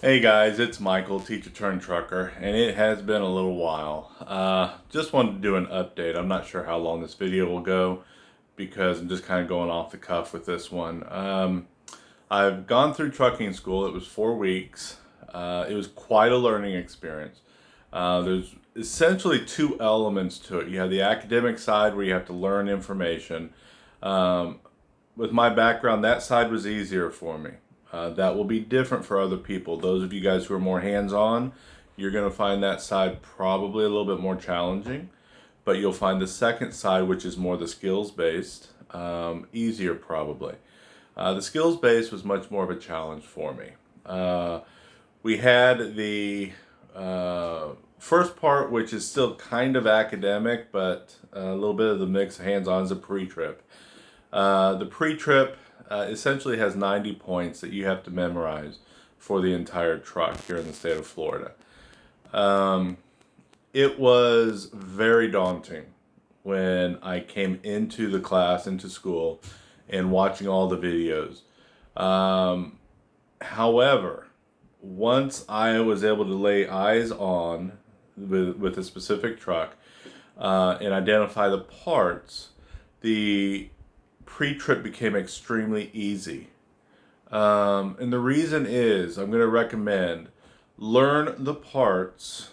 Hey guys, it's Michael, teacher turned trucker, and it has been a little while. Just wanted to do an update. I'm not sure how long this video will go because I'm just kind of going off the cuff with this one. I've gone through trucking school. It was 4 weeks. It was quite a learning experience. There's essentially two elements to it. You have the academic side where you have to learn information. Um, with my background, that side was easier for me. That will be different for other people. Those of you guys who are more hands-on, you're going to find that side probably a little bit more challenging. But you'll find the second side, which is more the skills-based, easier probably. The skills-based was much more of a challenge for me. We had the first part, which is still kind of academic, but a little bit of the mix hands-on is a pre-trip. The pre-trip essentially has 90 points that you have to memorize for the entire truck here in the state of Florida. It was very daunting when I came into the class, into school, and watching all the videos. However, once I was able to lay eyes on with a specific truck and identify the parts, the pre-trip became extremely easy. And the reason is I'm going to recommend learn the parts,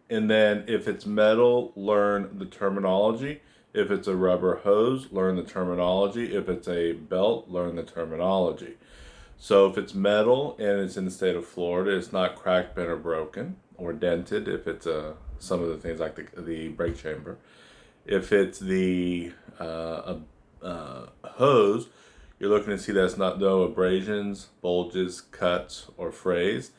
and then if it's metal, learn the terminology. If it's a rubber hose, learn the terminology. If it's a belt, learn the terminology. So if it's metal and it's in the state of Florida, it's not cracked, bent, or broken, or dented if it's some of the things like the brake chamber. If it's the hose, you're looking to see that's not no abrasions, bulges, cuts, or frays.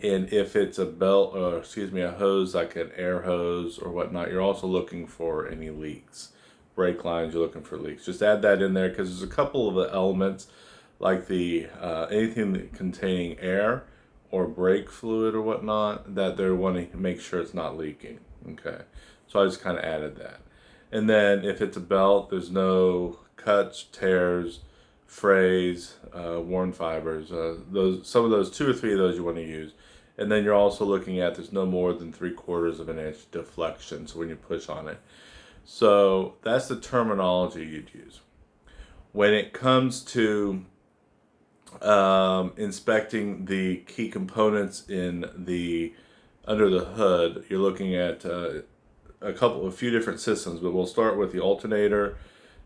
And if it's a belt, or a hose like an air hose or whatnot, you're also looking for any leaks. Brake lines, you're looking for leaks. Just add that in there because there's a couple of the elements like the anything containing air or brake fluid or whatnot that they're wanting to make sure it's not leaking. Okay, so I just kind of added that. And then if it's a belt, there's no cuts, tears, frays, worn fibers. Some of those, two or three of those you want to use. And then you're also looking at there's no more than 3/4 of an inch deflection. So when you push on it, so that's the terminology you'd use. When it comes to inspecting the key components in the under the hood, you're looking at a few different systems, but we'll start with the alternator,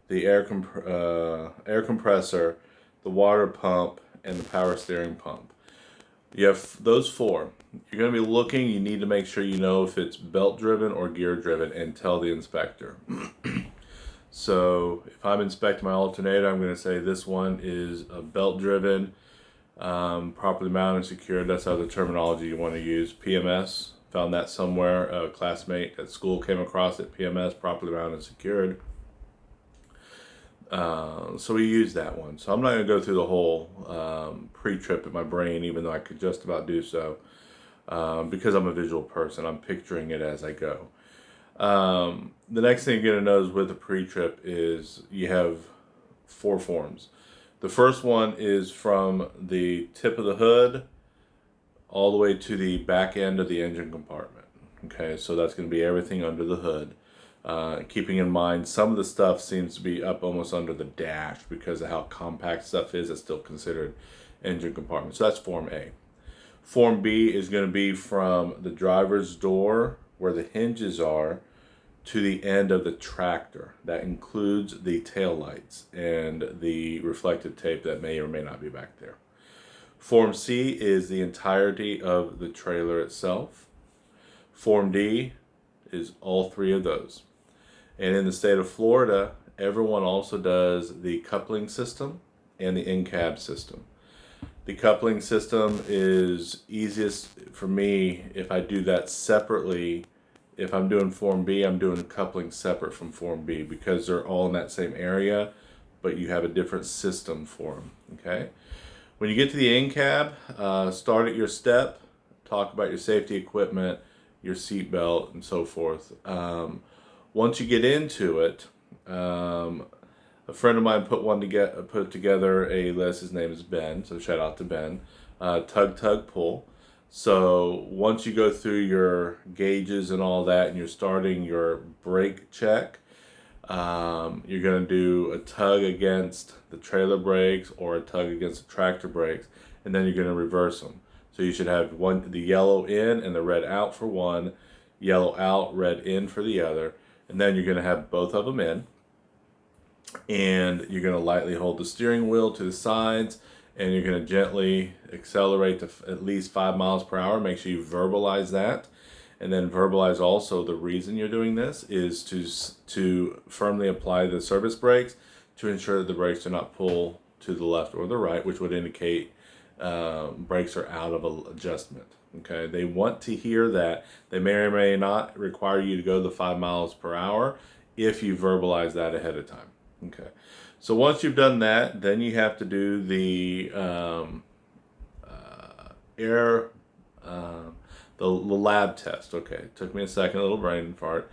the air compressor, the water pump, and the power steering pump. You have those four. You're going to be looking, you need to make sure you know if it's belt driven or gear driven and tell the inspector. So if I'm inspecting my alternator, I'm going to say this one is a belt driven, properly mounted, secured. That's how the terminology you want to use. PMS, found that somewhere. A classmate at school came across it. PMS, properly mounted, secured. So we use that one. So I'm not going to go through the whole pre-trip in my brain, even though I could just about do so, because I'm a visual person. I'm picturing it as I go. The next thing you're going to know is with the pre-trip is you have 4 forms. The first one is from the tip of the hood all the way to the back end of the engine compartment. Okay, so that's going to be everything under the hood. Keeping in mind some of the stuff seems to be up almost under the dash because of how compact stuff is. It's still considered engine compartment. So that's Form A. Form B is going to be from the driver's door where the hinges are to the end of the tractor. That includes the tail lights and the reflective tape that may or may not be back there. Form C is the entirety of the trailer itself. Form D is all 3 of those. And in the state of Florida, everyone also does the coupling system and the in-cab system. The coupling system is easiest for me if I do that separately. If I'm doing Form B, I'm doing coupling separate from Form B because they're all in that same area, but you have a different system for them, okay? When you get to the in-cab, start at your step, talk about your safety equipment, your seat belt, and so forth. Once you get into it, a friend of mine put together a list. His name is Ben, so shout out to Ben. Tug, tug, pull. So once you go through your gauges and all that, and you're starting your brake check, you're going to do a tug against the trailer brakes or a tug against the tractor brakes, and then you're going to reverse them. So you should have the yellow in and the red out for one, yellow out, red in for the other, and then you're going to have both of them in, and you're going to lightly hold the steering wheel to the sides, and you're going to gently accelerate to at least 5 miles per hour. Make sure you verbalize that. And then verbalize also the reason you're doing this is to firmly apply the service brakes to ensure that the brakes do not pull to the left or the right, which would indicate brakes are out of adjustment. Okay, they want to hear that. They may or may not require you to go the 5 miles per hour if you verbalize that ahead of time. Okay, so once you've done that, then you have to do the air. The lab test. Okay, it took me a second, a little brain fart.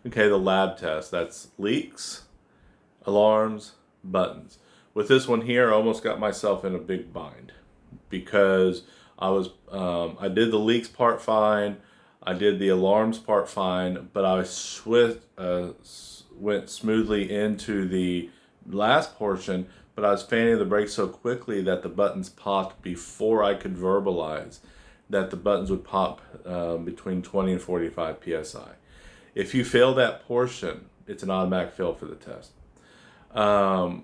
Okay, the lab test. That's leaks, alarms, buttons. With this one here, I almost got myself in a big bind because I did the leaks part fine, I did the alarms part fine, but I went smoothly into the last portion, but I was fanning the brakes so quickly that the buttons popped before I could verbalize that the buttons would pop between 20 and 45 psi. If you fail that portion, it's an automatic fail for the test. I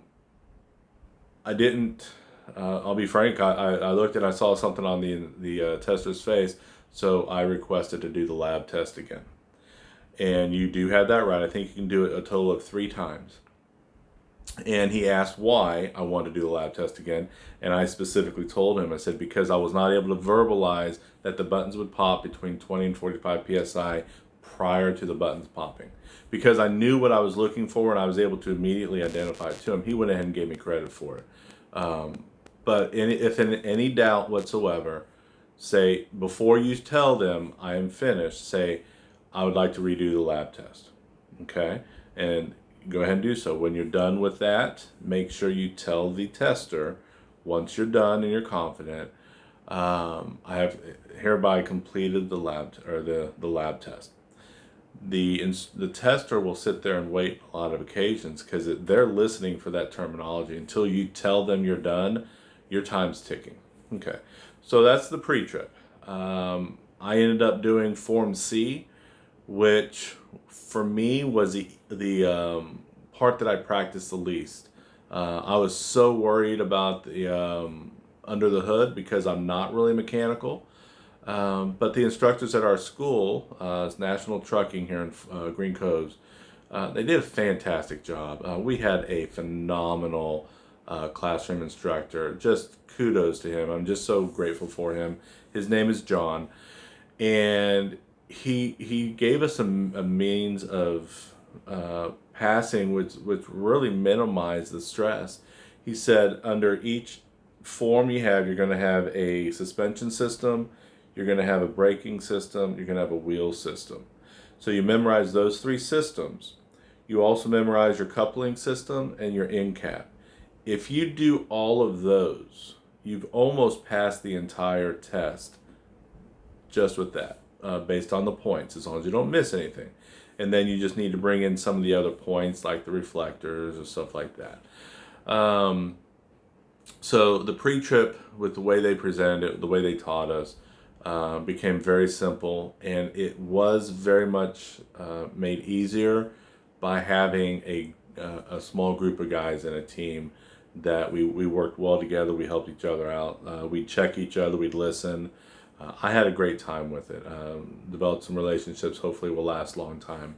didn't. I'll be frank. I looked and I saw something on the tester's face, so I requested to do the lab test again. And you do have that right. I think you can do it a total of 3 times. And he asked why I wanted to do the lab test again, and I specifically told him, I said, because I was not able to verbalize that the buttons would pop between 20 and 45 psi prior to the buttons popping. Because I knew what I was looking for and I was able to immediately identify it to him, he went ahead and gave me credit for it. But if in any doubt whatsoever, say, before you tell them I am finished, say, I would like to redo the lab test. Okay? And go ahead and do so. When you're done with that, make sure you tell the tester, once you're done and you're confident, I have hereby completed the lab the lab test. The tester will sit there and wait a lot of occasions because they're listening for that terminology. Until you tell them you're done, your time's ticking. Okay, so that's the pre-trip. I ended up doing Form C, which for me was the part that I practiced the least. I was so worried about the under the hood because I'm not really mechanical. But the instructors at our school, National Trucking here in Green Coves, they did a fantastic job. We had a phenomenal classroom instructor. Just kudos to him. I'm just so grateful for him. His name is John, and he gave us a means of passing which really minimized the stress. He said under each form you have, you're going to have a suspension system, you're going to have a braking system, you're going to have a wheel system. So you memorize those 3 systems. You also memorize your coupling system and your end cap. If you do all of those, you've almost passed the entire test just with that, based on the points, as long as you don't miss anything. And then you just need to bring in some of the other points like the reflectors or stuff like that. So the pre-trip, with the way they presented it, the way they taught us, became very simple, and it was very much made easier by having a small group of guys in a team that we worked well together. We helped each other out. We'd check each other. We'd listen. I had a great time with it. Developed some relationships. Hopefully will last a long time.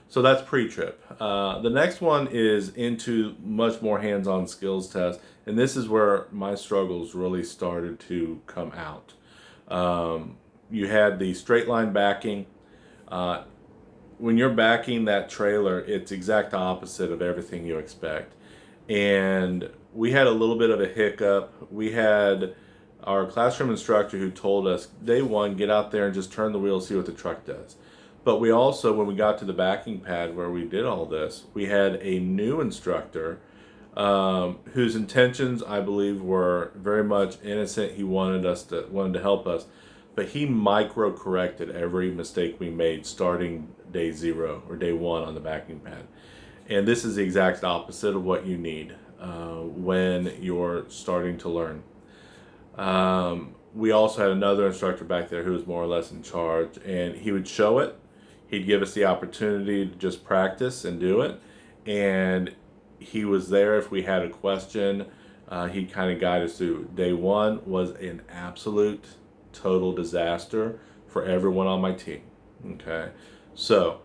So that's pre-trip. The next one is into much more hands-on skills test, and this is where my struggles really started to come out. You had the straight line backing. When you're backing that trailer, it's exact opposite of everything you expect. And we had a little bit of a hiccup. We had our classroom instructor who told us, day one, get out there and just turn the wheel, see what the truck does. But we also, when we got to the backing pad where we did all this, we had a new instructor whose intentions, I believe, were very much innocent. He wanted to help us. but he micro corrected every mistake we made starting day 0 or day 1 on the backing pad. And this is the exact opposite of what you need when you're starting to learn. We also had another instructor back there who was more or less in charge, and he would show it. He'd give us the opportunity to just practice and do it. And he was there if we had a question. He'd kind of guide us through. Day 1 was an absolute total disaster for everyone on my team. Okay, so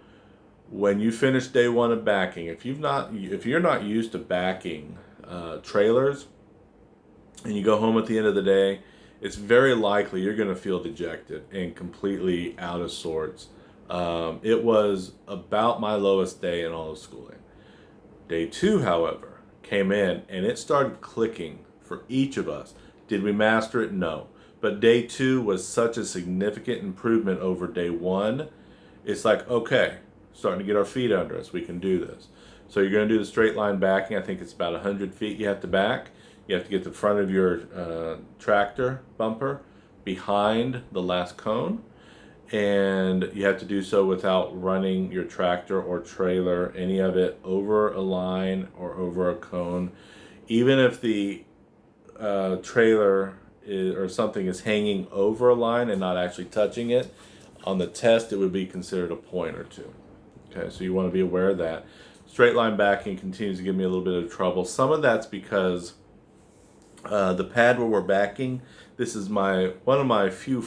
when you finish day 1 of backing, if you're not used to backing trailers, and you go home at the end of the day, it's very likely you're going to feel dejected and completely out of sorts. It was about my lowest day in all of schooling. Day 2, however, came in and it started clicking for each of us. Did we master it? No. But day 2 was such a significant improvement over day 1. It's like, okay, starting to get our feet under us. We can do this. So you're going to do the straight line backing. I think it's about 100 feet you have to back. You have to get the front of your tractor bumper behind the last cone. And you have to do so without running your tractor or trailer, any of it, over a line or over a cone. Even if the trailer or something is hanging over a line and not actually touching it, on the test it would be considered a point or two. Okay, so you want to be aware of that. Straight line backing continues to give me a little bit of trouble. Some of that's because the pad where we're backing, this is one of my few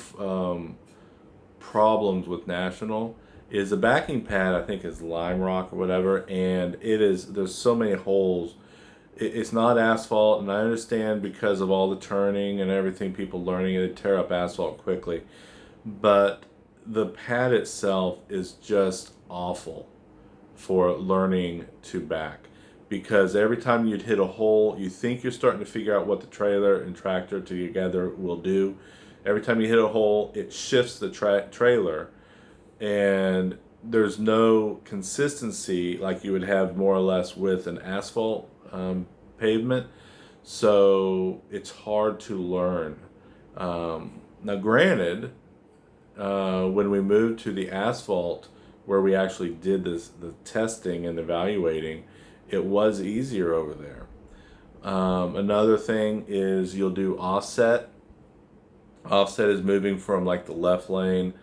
problems with National, is the backing pad, I think, is lime rock or whatever, and there's so many holes. It's not asphalt, and I understand because of all the turning and everything, people learning it tear up asphalt quickly, but the pad itself is just awful for learning to back, because every time you'd hit a hole, you think you're starting to figure out what the trailer and tractor together will do. Every time you hit a hole, it shifts the trailer, and there's no consistency like you would have more or less with an asphalt pavement. So it's hard to learn. Now, granted, when we moved to the asphalt, where we actually did the testing and evaluating, it was easier over there. Another thing is you'll do offset. Offset is moving from like the left lane,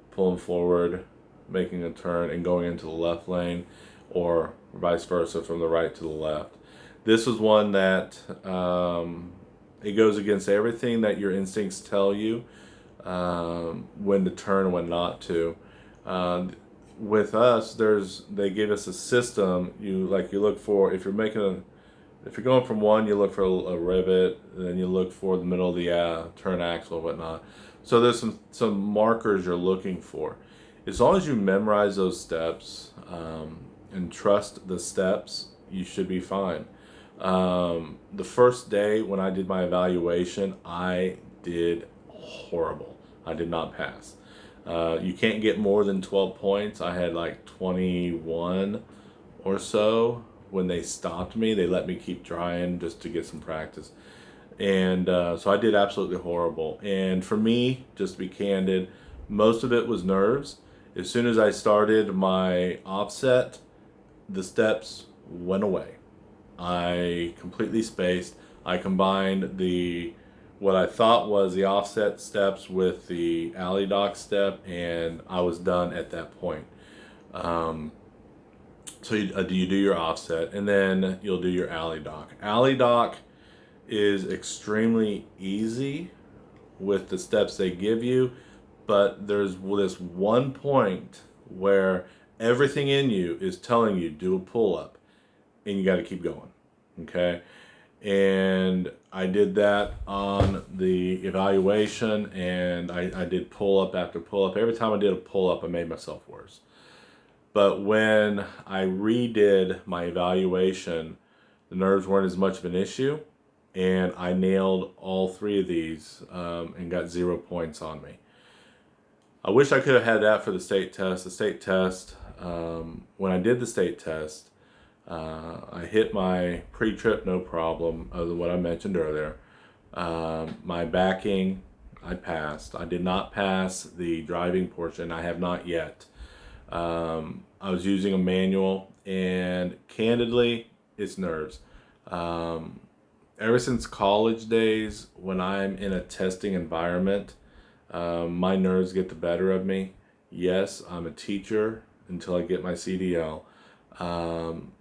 pulling forward, making a turn, and going into the left lane, or vice versa from the right to the left. This was one that it goes against everything that your instincts tell you when to turn and when not to. With us, they give us a system. You look for, if you're going from one, you look for a rivet, and then you look for the middle of the turn axle and whatnot. So there's some markers you're looking for. As long as you memorize those steps and trust the steps, you should be fine. The first day when I did my evaluation, I did horrible. I did not pass. You can't get more than 12 points. I had like 21 or so. When they stopped me, they let me keep trying just to get some practice. And so I did absolutely horrible. And for me, just to be candid, most of it was nerves. As soon as I started my offset, the steps went away. I completely spaced. I combined what I thought was the offset steps with the alley dock step, and I was done at that point. So you do your offset, and then you'll do your alley dock. Alley dock is extremely easy with the steps they give you, but there's this one point where everything in you is telling you do a pull-up, and you got to keep going, okay? And I did that on the evaluation, and I did pull-up after pull-up. Every time I did a pull-up, I made myself worse. But when I redid my evaluation, the nerves weren't as much of an issue, and I nailed all 3 of these and got 0 points on me. I wish I could have had that for the state test. The state test, when I did the state test, I hit my pre-trip no problem, other than what I mentioned earlier. My backing, I passed. I did not pass the driving portion. I have not yet. I was using a manual, and candidly, it's nerves. Um, Ever since college days, when I'm in a testing environment, my nerves get the better of me. Yes, I'm a teacher until I get my CDL. Um,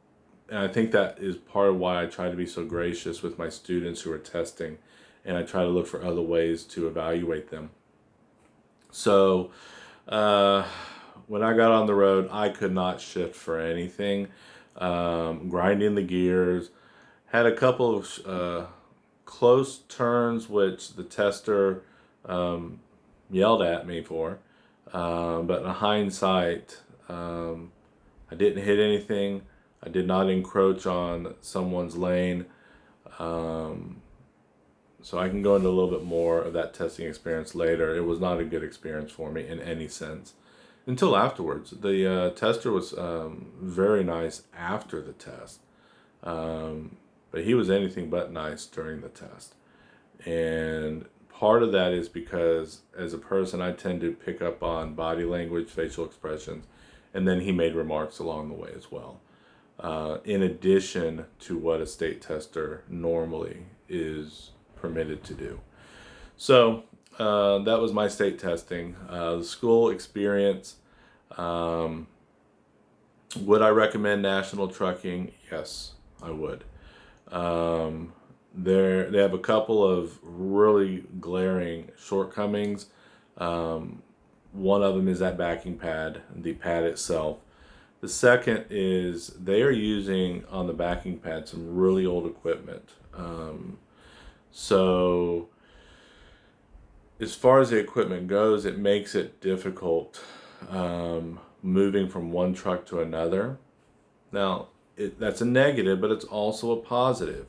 and I think that is part of why I try to be so gracious with my students who are testing, and I try to look for other ways to evaluate them. So, uh, when I got on the road, I could not shift for anything. Grinding the gears, had a couple of close turns, which the tester um, yelled at me for. But in hindsight, I didn't hit anything. I did not encroach on someone's lane. Um, so I can go into a little bit more of that testing experience later. It was not a good experience for me in any sense until afterwards. The tester was very nice after the test, um, but he was anything but nice during the test. And part of that is because as a person, I tend to pick up on body language, facial expressions, and then he made remarks along the way as well. In addition to what a state tester normally is permitted to do. So that was my state testing. The school experience. Um, would I recommend national trucking? Yes, I would. Um, they have a couple of really glaring shortcomings. Um, One of them is that backing pad, the pad itself. The second is they are using on the backing pad some really old equipment. So as far as the equipment goes, it makes it difficult moving from one truck to another. Now, that's a negative, but it's also a positive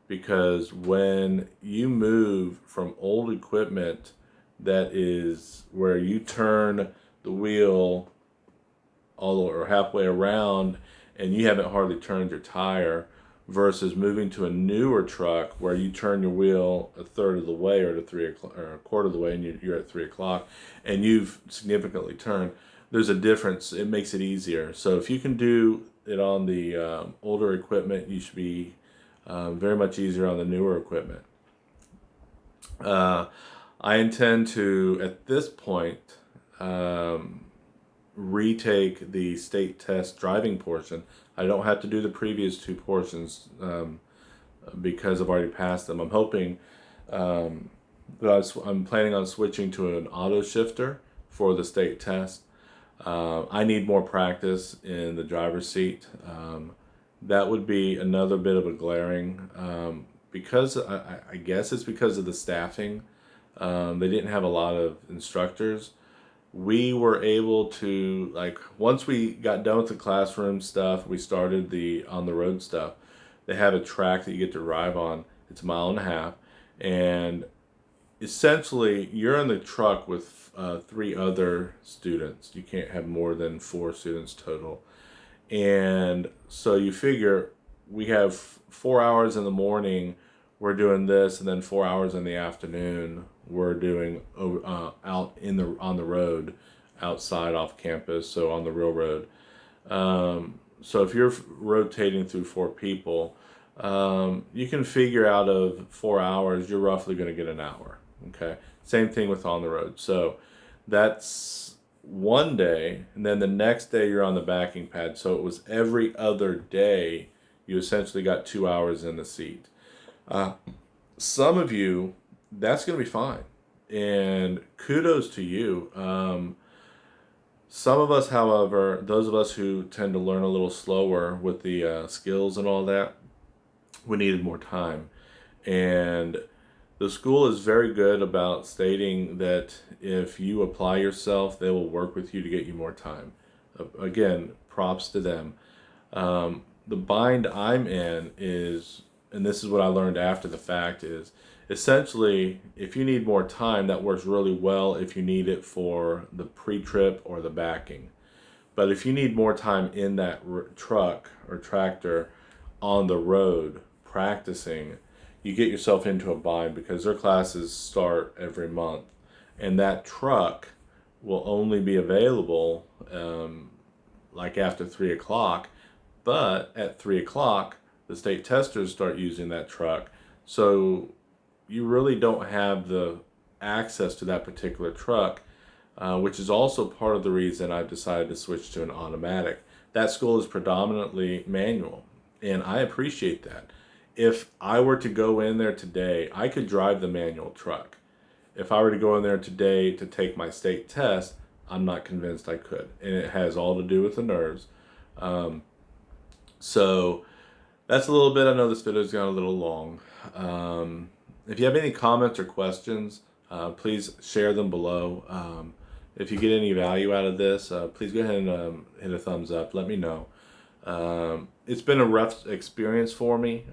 because when you move from old equipment that is where you turn the wheel all or halfway around and you haven't hardly turned your tire versus moving to a newer truck where you turn your wheel a third of the way or to 3 o'clock or a quarter of the way and you're at 3 o'clock and you've significantly turned, there's a difference. It makes it easier. So if you can do it on the older equipment, you should be very much easier on the newer equipment. I intend to, at this point, retake the state test driving portion. I don't have to do the previous two portions because I've already passed them. I'm hoping I'm planning on switching to an auto shifter for the state test. I need more practice in the driver's seat. That would be another bit of a glaring because I guess it's because of the staffing. They didn't have a lot of instructors. We were able to, like, once we got done with the classroom stuff, we started the on the road stuff. They have a track that you get to drive on. It's 1.5 miles, and essentially you're in the truck with 3 other students. You can't have more than 4 students total. And so you figure we have 4 hours in the morning, we're doing this, and then 4 hours in the afternoon, we're doing out on the road, outside off campus, so on the real road. So if you're rotating through 4 people, you can figure out of 4 hours, you're roughly going to get an hour. Okay, same thing with on the road. So that's one day, and then the next day you're on the backing pad. So it was every other day you essentially got 2 hours in the seat. Some of you, that's going to be fine, and kudos to you. Some of us, however, those of us who tend to learn a little slower with the skills and all that, we needed more time. And the school is very good about stating that if you apply yourself, they will work with you to get you more time. Again, props to them. The bind I'm in is, and this is what I learned after the fact, is essentially if you need more time, that works really well if you need it for the pre-trip or the backing. But if you need more time in that truck or tractor on the road practicing, you get yourself into a bind because their classes start every month. and that truck will only be available like after 3 o'clock. But at 3 o'clock, the state testers start using that truck. So you really don't have the access to that particular truck, which is also part of the reason I've decided to switch to an automatic. That school is predominantly manual, and I appreciate that. If I were to go in there today, I could drive the manual truck. If I were to go in there today to take my state test, I'm not convinced I could. And it has all to do with the nerves. So that's a little bit. I know this video's gone a little long. If you have any comments or questions, please share them below. If you get any value out of this, please go ahead and hit a thumbs up. Let me know. It's been a rough experience for me,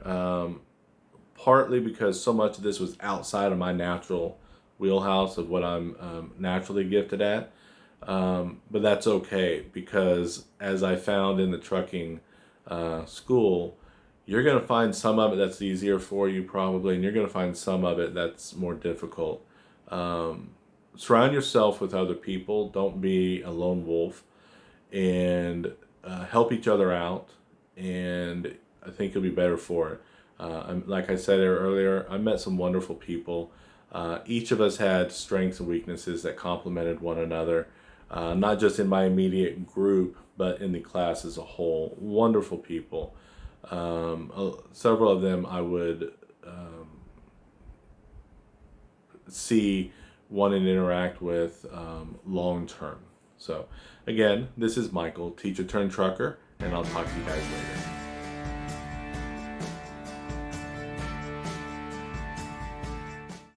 partly because so much of this was outside of my natural wheelhouse of what I'm naturally gifted at. But that's okay, because as I found in the trucking school, you're going to find some of it that's easier for you probably, and you're going to find some of it that's more difficult. Surround yourself with other people. Don't be a lone wolf, and help each other out, and I think you'll be better for it. Like I said earlier, I met some wonderful people. Each of us had strengths and weaknesses that complemented one another, not just in my immediate group, but in the class as a whole. Wonderful people. Several of them I would see, want and interact with long term. So again, this is Michael, teacher turned trucker, and I'll talk to you guys later.